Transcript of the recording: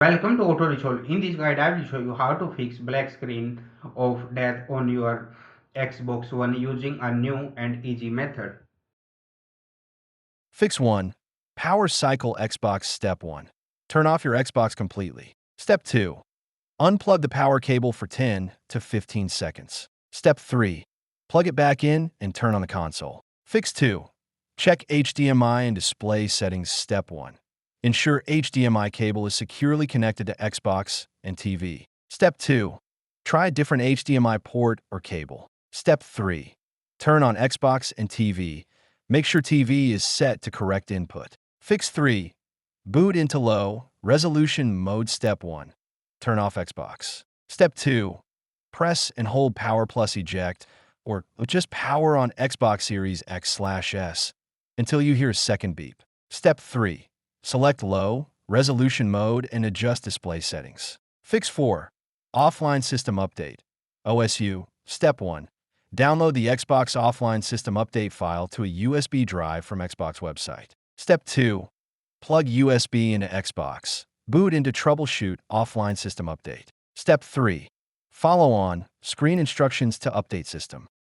Welcome to Auto Resolve. In this guide, I will show you how to fix black screen of death on your Xbox One using a new and easy method. Fix 1. Power cycle Xbox. Step 1. Turn off your Xbox completely. Step 2. Unplug the power cable for 10 to 15 seconds. Step 3. Plug it back in and turn on the console. Fix 2. Check HDMI and display settings. Step 1. Ensure HDMI cable is securely connected to Xbox and TV. Step 2. Try a different HDMI port or cable. Step 3. Turn on Xbox and TV. Make sure TV is set to correct input. Fix 3. Boot into low resolution mode. Step 1. Turn off Xbox. Step 2. Press and hold power plus eject or just power on Xbox Series X/S until you hear a second beep. Step 3. Select low resolution mode and adjust display settings. Fix 4. Offline system update. OSU. Step 1. Download the Xbox Offline System Update file to a USB drive from Xbox website. Step 2. Plug USB into Xbox. Boot into Troubleshoot Offline System Update. Step 3. Follow on screen instructions to update system.